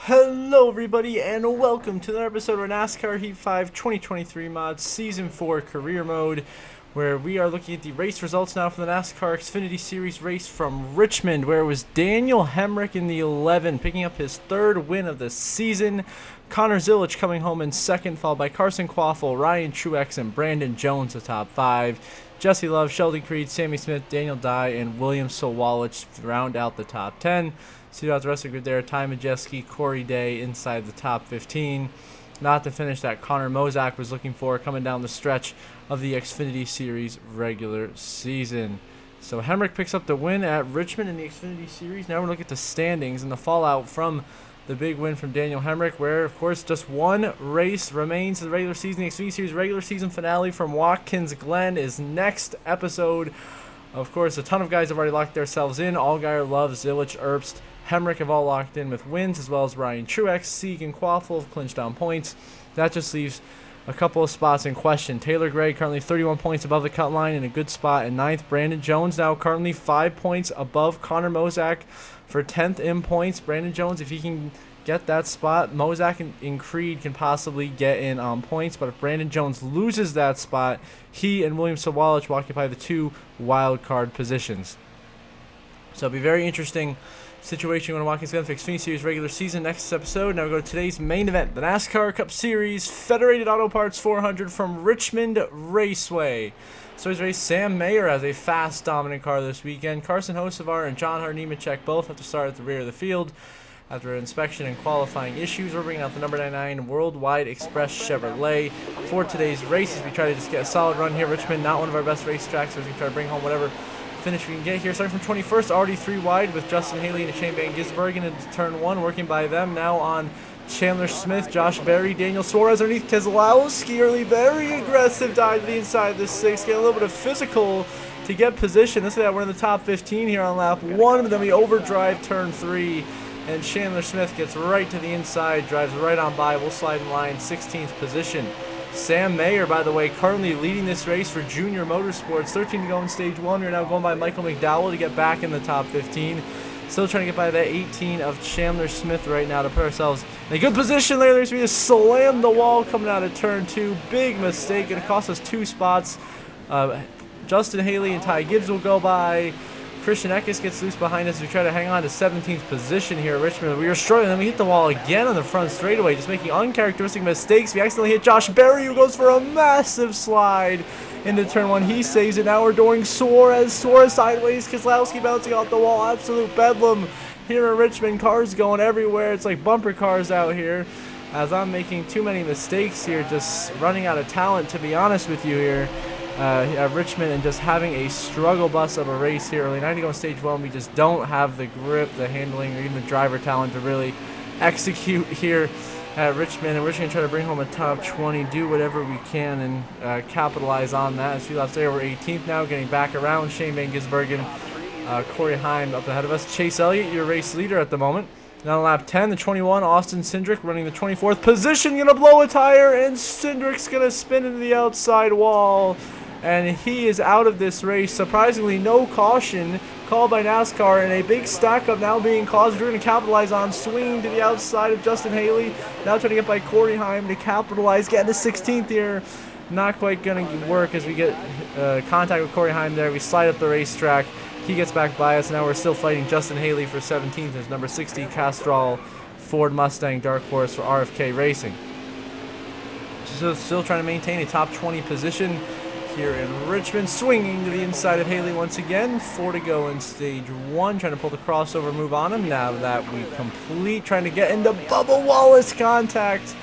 Hello everybody and welcome to another episode of NASCAR Heat 5 2023 mod Season 4 Career Mode, where we are looking at the race results now from the NASCAR Xfinity Series race from Richmond, where it was Daniel Hemric in the 11 picking up his third win of the season. Connor Zilisch coming home in second, followed by Carson Quaffle, Ryan Truex, and Brandon Jones, the top five. Jesse Love, Sheldon Creed, Sammy Smith, Daniel Dye, and William Sawalich round out the top 10. See out the rest of the grid there. Ty Majeski, Corey Day inside the top 15. Not the finish that Connor Mozak was looking for coming down the stretch of the Xfinity Series regular season. So Hemric picks up the win at Richmond in the Xfinity Series. Now we're looking at the standings and the fallout from the big win from Daniel Hemric, where, of course, just one race remains the regular season. The Xfinity Series regular season finale from Watkins Glen is next episode. Of course, a ton of guys have already locked themselves in. Allgaier, Love, Zilisch, Erbst, Hemric have all locked in with wins, as well as Ryan Truex, Sieg, and Quaffle have clinched down points. That just leaves a couple of spots in question. Taylor Gray currently 31 points above the cut line in a good spot in 9th. Brandon Jones now currently 5 points above Connor Mozak for 10th in points. Brandon Jones, if he can get that spot, Mozak and Creed can possibly get in on points. But if Brandon Jones loses that spot, he and William Sawalich will occupy the two wild card positions. So it'll be very interesting situation when Watkins Glen for Xfinity Series regular season next episode. Now we go to today's main event, the NASCAR Cup Series Federated Auto Parts 400 from Richmond Raceway. So he's race Sam Mayer has a fast, dominant car this weekend. Carson Hocevar and John Nemechek both have to start at the rear of the field. After inspection and qualifying issues, we're bringing out the number 99 Worldwide Express Chevrolet for today's races. We try to just get a solid run here. Richmond, not one of our best racetracks, so we can try to bring home whatever finish we can get here. Starting from 21st, already 3 wide with Justin Haley and Shane Van Gisbergen into turn 1, working by them. Now on Chandler Smith, Josh Berry, Daniel Suarez underneath Keselowski. Early, very aggressive dive to the inside of the 6, get a little bit of physical to get position. Let's say that we're in the top 15 here on lap 1, but then we overdrive turn 3, and Chandler Smith gets right to the inside, drives right on by. We'll slide in line, 16th position. Sam Mayer, by the way, currently leading this race for Junior Motorsports. 13 to go in stage 1. We're now going by Michael McDowell to get back in the top 15. Still trying to get by that 18 of Chandler Smith right now to put ourselves in a good position later. There's going to slam the wall coming out of turn 2. Big mistake. Going to cost us 2 spots. Justin Haley and Ty Gibbs will go by. Christian Eckes gets loose behind us. We try to hang on to 17th position here at Richmond. We were struggling, then we hit the wall again on the front straightaway, just making uncharacteristic mistakes. We accidentally hit Josh Berry, who goes for a massive slide into turn 1. He saves it. Now we're doing Suarez sideways. Keselowski bouncing off the wall. Absolute bedlam here in Richmond. Cars going everywhere. It's like bumper cars out here. As I'm making too many mistakes here, just running out of talent, to be honest with you here. At Richmond, and just having a struggle bus of a race here early. 90 going stage 1, we just don't have the grip, the handling, or even the driver talent to really execute here at Richmond. And we're just going to try to bring home a top 20, do whatever we can, and capitalize on that. As few laps there, we're 18th now, getting back around. Shane Van Gisbergen, Corey Heim up ahead of us. Chase Elliott, your race leader at the moment. Now on lap 10, the 21, Austin Cindric running the 24th position, going to blow a tire, and Cindric's going to spin into the outside wall. And he is out of this race. Surprisingly, no caution called by NASCAR, and a big stack up now being caused. We're going to capitalize on swinging to the outside of Justin Haley. Now trying to get by Corey Heim to capitalize, getting to 16th here. Not quite going to work as we get contact with Corey Heim there. We slide up the racetrack. He gets back by us. Now we're still fighting Justin Haley for 17th. There's number 60 Castrol Ford Mustang Dark Horse for RFK Racing. So still trying to maintain a top 20 position here in Richmond, swinging to the inside of Haley once again. 4 to go in stage 1, trying to pull the crossover move on him. Now that we complete, trying to get into Bubba Wallace contact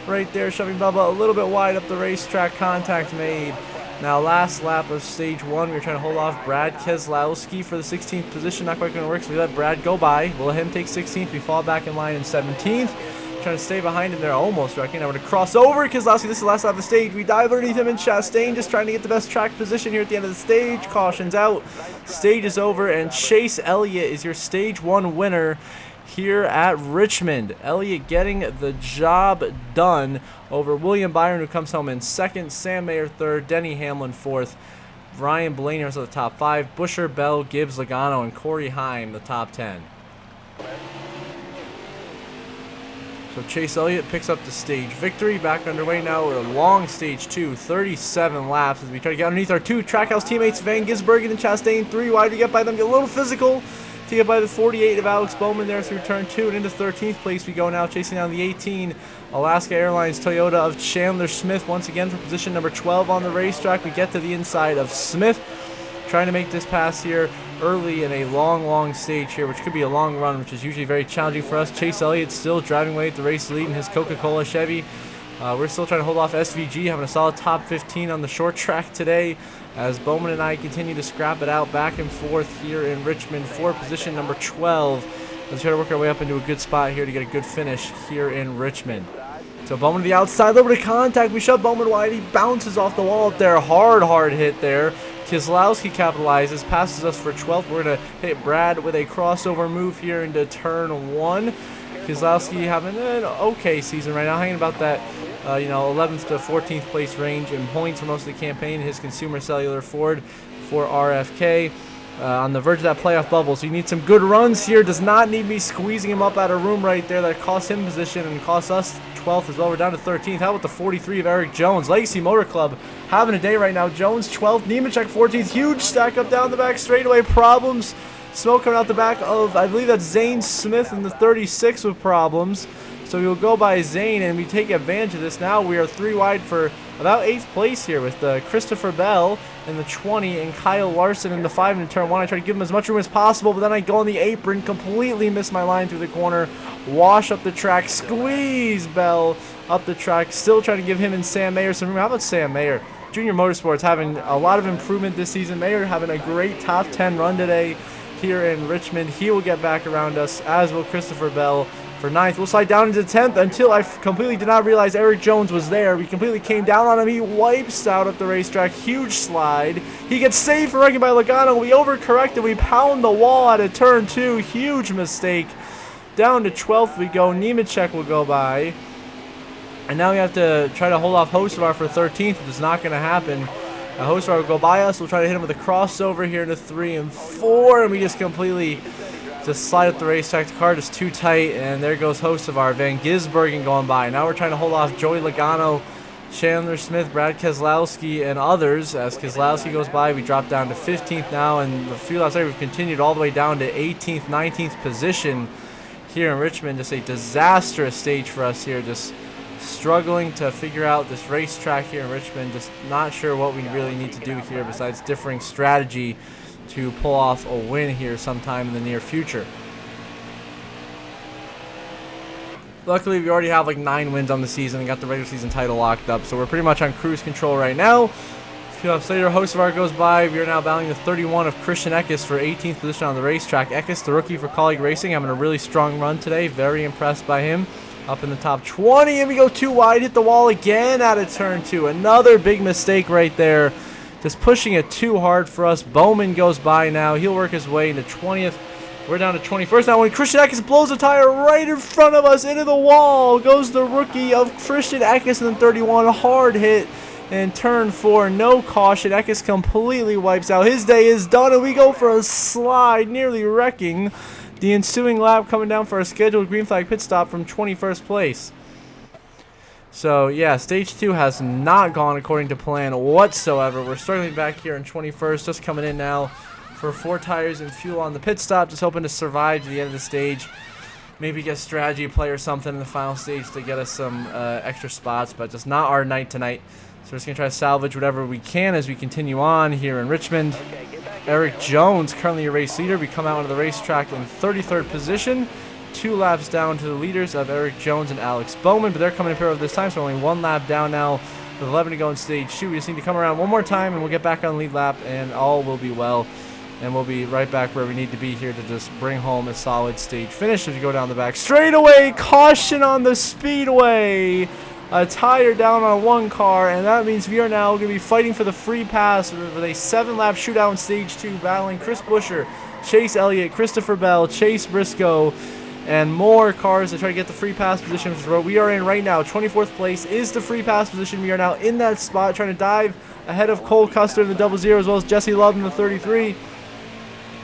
right there, shoving Bubba a little bit wide up the racetrack. Contact made. Now last lap of stage 1, we were trying to hold off Brad Keselowski for the 16th position. Not quite going to work, so we let Brad go by. We'll let him take 16th. We fall back in line in 17th. Trying to stay behind him there, almost wrecking. Now we're going to cross over Keselowski. This is the last lap of the stage. We dive underneath him, and Chastain just trying to get the best track position here at the end of the stage. Caution's out. Stage is over, and Chase Elliott is your stage 1 winner here at Richmond. Elliott getting the job done over William Byron, who comes home in 2nd, Sam Mayer 3rd, Denny Hamlin 4th, Ryan Blaney is the top 5, Busher, Bell, Gibbs, Logano, and Corey Heim the top 10. So Chase Elliott picks up the stage victory. Back underway now. We're a long stage 2, 37 laps as we try to get underneath our two Trackhouse teammates, Van Gisbergen and Chastain. 3 wide to get by them, get a little physical to get by the 48 of Alex Bowman there through turn 2, and into 13th place we go now, chasing down the 18 Alaska Airlines Toyota of Chandler Smith once again for position number 12 on the racetrack. We get to the inside of Smith, trying to make this pass here early in a long stage here, which could be a long run, which is usually very challenging for us. Chase Elliott still driving away at the race lead in his Coca-Cola Chevy. We're still trying to hold off SVG, having a solid top 15 on the short track today, as Bowman and I continue to scrap it out back and forth here in Richmond for position number 12. Let's try to work our way up into a good spot here to get a good finish here in Richmond. So Bowman to the outside, a little bit of contact. We shove Bowman wide. He bounces off the wall up there. Hard hit there. Keselowski capitalizes, passes us for 12th. We're going to hit Brad with a crossover move here into turn 1. Keselowski having an okay season right now, hanging about that 11th to 14th place range in points for most of the campaign. His Consumer Cellular Ford for RFK. On the verge of that playoff bubble, so you need some good runs here. Does not need me squeezing him up out of room right there. That costs him position and costs us 12th as well. We're down to 13th. How about the 43 of Eric Jones? Legacy Motor Club having a day right now. Jones 12th, Nemechek 14th. Huge stack up down the back straightaway. Problems. Smoke coming out the back of, I believe that's Zane Smith in the 36 with problems. So we will go by Zane, and we take advantage of this. Now we are 3 wide for about 8th place here with Christopher Bell in the 20 and Kyle Larson in the 5 in turn 1. I try to give him as much room as possible, but then I go on the apron, completely miss my line through the corner, wash up the track, squeeze Bell up the track, still trying to give him and Sam Mayer some room. How about Sam Mayer? Junior Motorsports having a lot of improvement this season. Mayer having a great top 10 run today here in Richmond. He will get back around us, as will Christopher Bell for 9th. We'll slide down into 10th until I completely did not realize Eric Jones was there. We completely came down on him. He wipes out at the racetrack. Huge slide. He gets saved from wrecking by Logano. We overcorrected. We pound the wall out of turn 2. Huge mistake. Down to 12th we go. Nemechek will go by. And now we have to try to hold off Hocevar for 13th, which is not going to happen. Hocevar will go by us. We'll try to hit him with a crossover here into 3 and 4. And we just completely slide up the racetrack. The car just too tight, and there goes Hocevar. Van Gisbergen going by. Now we're trying to hold off Joey Logano, Chandler Smith, Brad Keselowski, and others. As Keselowski goes by, we drop down to 15th now, and the few laps later we've continued all the way down to 18th, 19th position here in Richmond. Just a disastrous stage for us here. Just struggling to figure out this racetrack here in Richmond. Just not sure what we really need to do here besides differing strategy to pull off a win here sometime in the near future. Luckily, we already have like 9 wins on the season and got the regular season title locked up, so we're pretty much on cruise control right now. A few laps later, Hocevar goes by. We are now battling the 31 of Christian Eckes for 18th position on the racetrack. Eckes, the rookie for Colleague Racing, having a really strong run today. Very impressed by him. Up in the top 20, and we go too wide, hit the wall again out of turn 2. Another big mistake right there. Just pushing it too hard for us. Bowman goes by now. He'll work his way into 20th. We're down to 21st now when Christian Eckes blows a tire right in front of us into the wall. Goes the rookie of Christian Eckes in the 31. Hard hit in turn 4. No caution. Eckes completely wipes out. His day is done, and we go for a slide, nearly wrecking the ensuing lap, coming down for a scheduled green flag pit stop from 21st place. So, yeah, Stage 2 has not gone according to plan whatsoever. We're struggling back here in 21st, just coming in now for 4 tires and fuel on the pit stop, just hoping to survive to the end of the stage. Maybe get strategy play or something in the final stage to get us some extra spots, but just not our night tonight. So we're just going to try to salvage whatever we can as we continue on here in Richmond. Eric Jones, currently a race leader. We come out onto the racetrack in 33rd position. 2 laps down to the leaders of Eric Jones and Alex Bowman, but they're coming in pair this time, so only 1 lap down now with 11 to go in stage 2. We just need to come around one more time, and we'll get back on the lead lap, and all will be well. And we'll be right back where we need to be here to just bring home a solid stage finish as we go down the back straightaway. Caution on the speedway. A tire down on 1 car, and that means we are now going to be fighting for the free pass with a 7-lap shootout in stage 2, battling Chris Buescher, Chase Elliott, Christopher Bell, Chase Briscoe, and more cars to try to get the free pass position, which is where we are in right now. 24th place is the free pass position. We are now in that spot, trying to dive ahead of Cole Custer in the 00, as well as Jesse Love in the 33.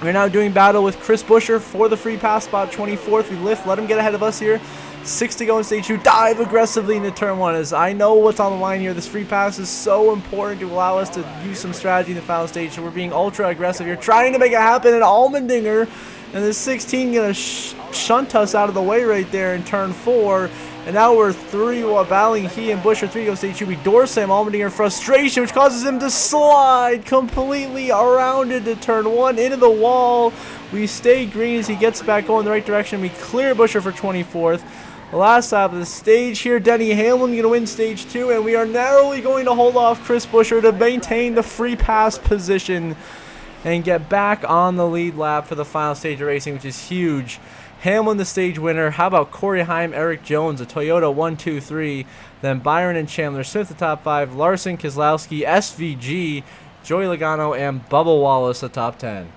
We're now doing battle with Chris Buescher for the free pass spot, 24th. We lift, let him get ahead of us here. 6 to go in stage 2. Dive aggressively into turn 1. As I know what's on the line here. This free pass is so important to allow us to use some strategy in the final stage. So we're being ultra aggressive here, trying to make it happen. And Allmendinger and the 16 gonna shunt us out of the way right there in turn 4. And now we're 3 while battling he and Buescher. 3 goes stage 2. We door slam Allmendinger in frustration, which causes him to slide completely around into turn 1 into the wall. We stay green as he gets back going the right direction. We clear Buescher for 24th. The last lap of the stage here, Denny Hamlin going to win stage 2, and we are narrowly going to hold off Chris Buescher to maintain the free pass position and get back on the lead lap for the final stage of racing, which is huge. Hamlin, the stage winner. How about Corey Heim, Eric Jones, a Toyota 1, 2, 3. Then Byron and Chandler Smith, the top 5. Larson, Keselowski, SVG, Joey Logano, and Bubba Wallace, the top 10.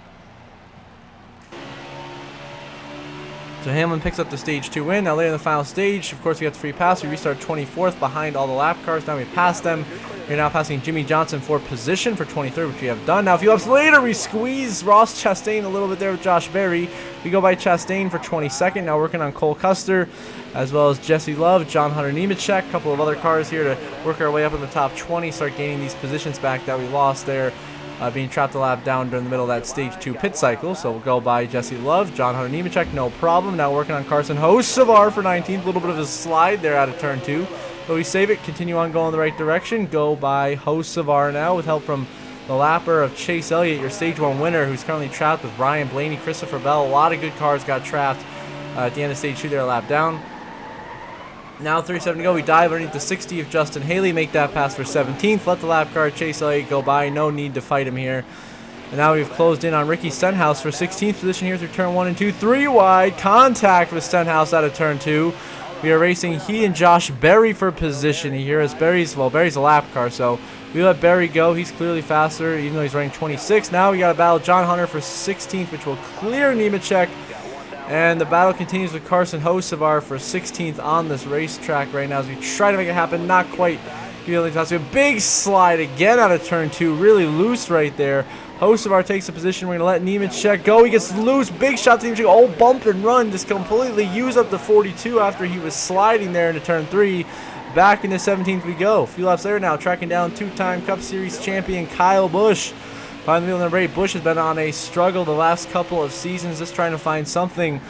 So Hamlin picks up the stage 2 win. Now later in the final stage, of course, we got the free pass. We restart 24th behind all the lap cars. Now we passed them. We're now passing Jimmy Johnson for position for 23rd, which we have done. Now a few laps later, we squeeze Ross Chastain a little bit there with Josh Berry. We go by Chastain for 22nd. Now working on Cole Custer, as well as Jesse Love, John Hunter Nemechek, a couple of other cars here to work our way up in the top 20, start gaining these positions back that we lost there. Being trapped a lap down during the middle of that stage 2 pit cycle. So we'll go by Jesse Love, John Hunter Nemechek, no problem. Now working on Carson Hocevar for 19th. A little bit of a slide there out of turn 2. But we save it, continue on going the right direction. Go by Hocevar now with help from the lapper of Chase Elliott, your stage 1 winner, who's currently trapped with Ryan Blaney, Christopher Bell. A lot of good cars got trapped at the end of stage 2 there, a lap down. Now 37 to go. We dive underneath the 60 of Justin Haley, make that pass for 17th. Let the lap car Chase Elliott go by. No need to fight him here. And now we've closed in on Ricky Stenhouse for 16th position here through turn 1 and 2. 3 wide. Contact with Stenhouse out of turn 2. We are racing he and Josh Berry for position here, as Berry's a lap car, so we let Berry go. He's clearly faster, even though he's running 26. Now we got to battle John Hunter for 16th, which will clear Nemechek. And the battle continues with Carson Hocevar for 16th on this racetrack right now as we try to make it happen. Not quite. A big slide again out of turn 2. Really loose right there. Hocevar takes a position. We're going to let Nemechek go. He gets loose. Big shot to Nemechek. Oh, bump and run. Just completely use up the 42 after he was sliding there into turn 3. Back into 17th we go. A few laps later now, tracking down 2-time Cup Series champion Kyle Busch. Behind the wheel number 8, Busch has been on a struggle the last couple of seasons, just trying to find something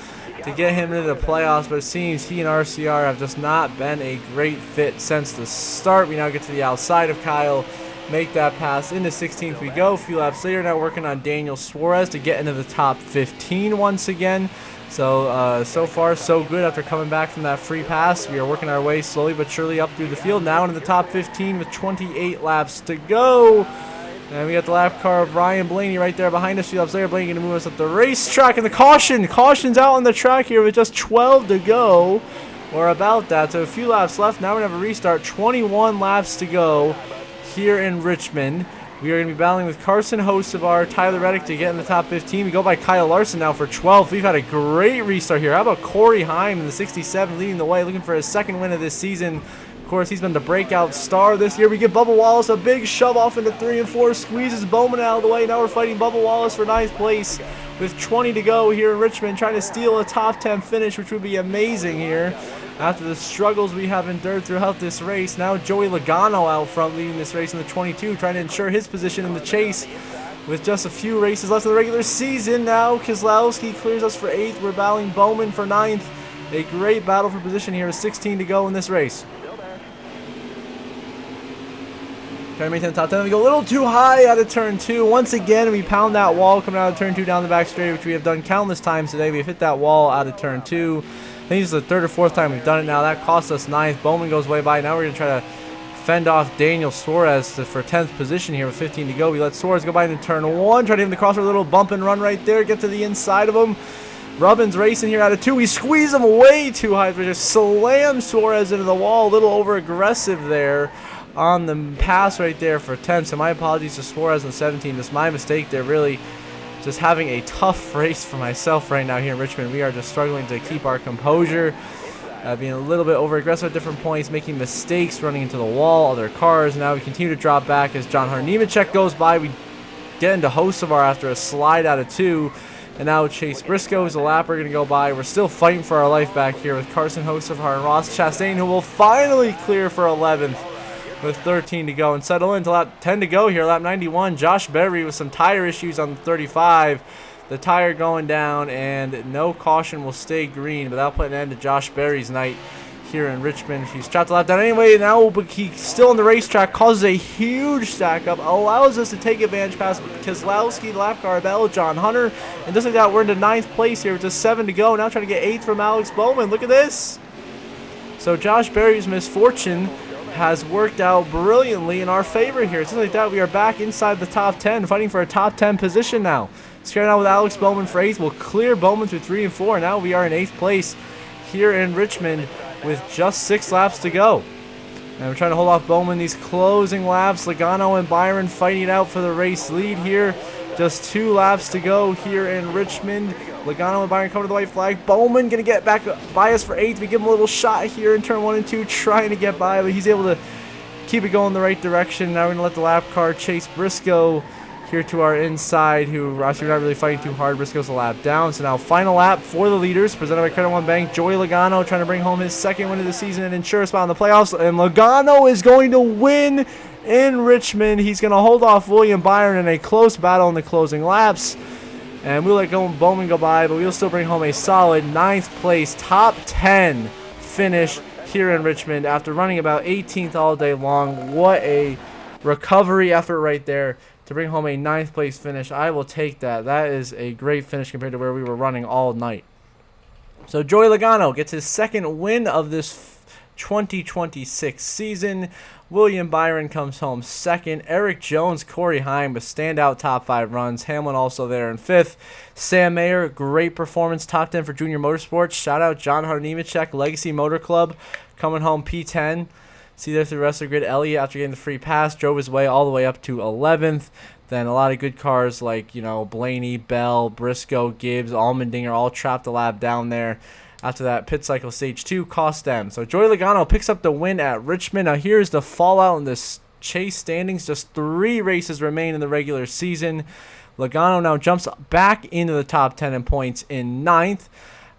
to get him into the playoffs, but it seems he and RCR have just not been a great fit since the start. We now get to the outside of Kyle, make that pass into 16th we go. A few laps later now working on Daniel Suarez to get into the top 15 once again. So far so good after coming back from that free pass. We are working our way slowly but surely up through the field, now into the top 15 with 28 laps to go. And we got the lap car of Ryan Blaney right there behind us. A few laps later, Blaney going to move us up the racetrack. And the caution's out on the track here with just 12 to go, or about that. So a few laps left. Now we're going to have a restart. 21 laps to go here in Richmond. We are going to be battling with Carson Hocevar, Tyler Reddick to get in the top 15. We go by Kyle Larson now for 12th. We've had a great restart here. How about Corey Heim in the 67 leading the way, looking for his second win of this season. Of course, he's been the breakout star this year. We give Bubba Wallace a big shove off into 3 and 4, squeezes Bowman out of the way. Now we're fighting Bubba Wallace for 9th place with 20 to go here in Richmond, trying to steal a top 10 finish, which would be amazing here after the struggles we have endured throughout this race. Now Joey Logano out front leading this race in the 22, trying to ensure his position in the chase with just a few races left in the regular season. Now Keselowski clears us for 8th. We're battling Bowman for 9th. A great battle for position here with 16 to go in this race. Trying to maintain the top 10. We go a little too high out of turn 2. Once again, we pound that wall coming out of turn 2 down the back straight, which we have done countless times today. We've hit that wall out of turn 2. I think this is the 3rd or 4th time we've done it now. That cost us 9th. Bowman goes way by. Now we're going to try to fend off Daniel Suarez for 10th position here with 15 to go. We let Suarez go by into turn 1. Try to hit him the crossover. A little bump and run right there. Get to the inside of him. Rubbin's racing here out of 2. We squeeze him way too high. We just slam Suarez into the wall. A little over aggressive there on the pass right there for 10. So my apologies to Suarez on 17. Just my mistake there. Really just having a tough race for myself right now here in Richmond. We are just struggling to keep our composure, being a little bit over aggressive at different points, making mistakes, running into the wall, other cars. Now we continue to drop back as John Hunter Nemechek goes by. We get into Hocevar after a slide out of 2. And now Chase Briscoe is a lapper going to go by. We're still fighting for our life back here with Carson Hocevar and Ross Chastain, who will finally clear for 11th with 13 to go and settle into lap 10 to go here, lap 91. Josh Berry with some tire issues on the 35. The tire going down, and no caution will stay green, but that'll put an end to Josh Berry's night here in Richmond. He's trapped the lap down anyway. Now he's still on the racetrack, causes a huge stack up, allows us to take advantage past Keselowski, lap car Bell, John Hunter, and just like that, we're into 9th place here with just 7 to go. Now trying to get 8th from Alex Bowman. Look at this. So Josh Berry's misfortune has worked out brilliantly in our favor here. Just like that, we are back inside the top 10, fighting for a top 10 position now. Starting out with Alex Bowman for 8th. We'll clear Bowman through 3 and 4. Now we are in 8th place here in Richmond with just 6 laps to go. And we're trying to hold off Bowman these closing laps. Logano and Byron fighting it out for the race lead here. Just 2 laps to go here in Richmond. Logano and Byron coming to the white flag. Bowman going to get back by us for 8th. We give him a little shot here in turn 1 and 2, trying to get by, but he's able to keep it going the right direction. Now we're going to let the lap car Chase Briscoe here to our inside, who actually not really fighting too hard. Briscoe's a lap down. So now final lap for the leaders, presented by Credit One Bank. Joey Logano trying to bring home his 2nd win of the season and ensure a spot in the playoffs. And Logano is going to win in Richmond. He's going to hold off William Byron in a close battle in the closing laps. And we'll let Bowman go by, but we'll still bring home a solid 9th place, top 10 finish here in Richmond after running about 18th all day long. What a recovery effort right there to bring home a 9th place finish. I will take that. That is a great finish compared to where we were running all night. So Joey Logano gets his 2nd win of this 2026 season. William Byron comes home 2nd. Eric Jones, Corey Heim with standout top 5 runs. Hamlin also there in 5th. Sam Mayer, great performance, top 10 for Junior Motorsports. Shout out John Harnimacek, Legacy Motor Club, coming home P10. See there through the rest of the grid. Elliott, after getting the free pass, drove his way all the way up to 11th. Then a lot of good cars like, Blaney, Bell, Briscoe, Gibbs, Allmendinger all trapped a lap down there. After that, pit cycle stage 2 cost them. So Joey Logano picks up the win at Richmond. Now here's the fallout in this chase standings. Just 3 races remain in the regular season. Logano now jumps back into the top 10 in points in 9th.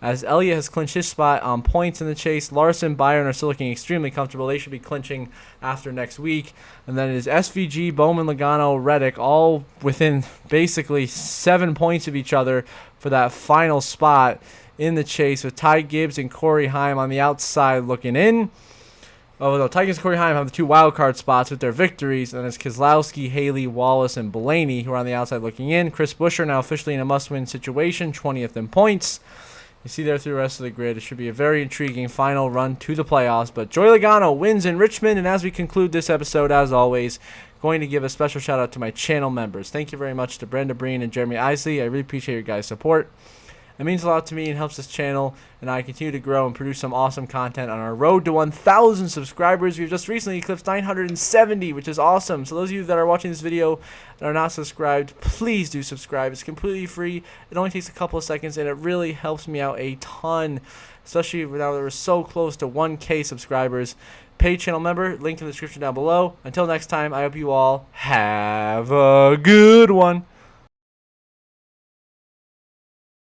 As Elliott has clinched his spot on points in the chase. Larson, Byron are still looking extremely comfortable. They should be clinching after next week. And then it is SVG, Bowman, Logano, Reddick, all within basically 7 points of each other for that final spot in the chase, with Ty Gibbs and Corey Heim on the outside looking in. Oh, no, Ty Gibbs and Corey Heim have the 2 wildcard spots with their victories. And then it's Keselowski, Haley, Wallace, and Blaney who are on the outside looking in. Chris Buescher now officially in a must-win situation, 20th in points. You see there through the rest of the grid. It should be a very intriguing final run to the playoffs. But Joey Logano wins in Richmond. And as we conclude this episode, as always, going to give a special shout out to my channel members. Thank you very much to Brenda Breen and Jeremy Isley. I really appreciate your guys' support. It means a lot to me and helps this channel, and I continue to grow and produce some awesome content on our road to 1,000 subscribers. We've just recently eclipsed 970, which is awesome. So those of you that are watching this video and are not subscribed, please do subscribe. It's completely free. It only takes a couple of seconds, and it really helps me out a ton, especially now that we're so close to 1K subscribers. Paid channel member, link in the description down below. Until next time, I hope you all have a good one.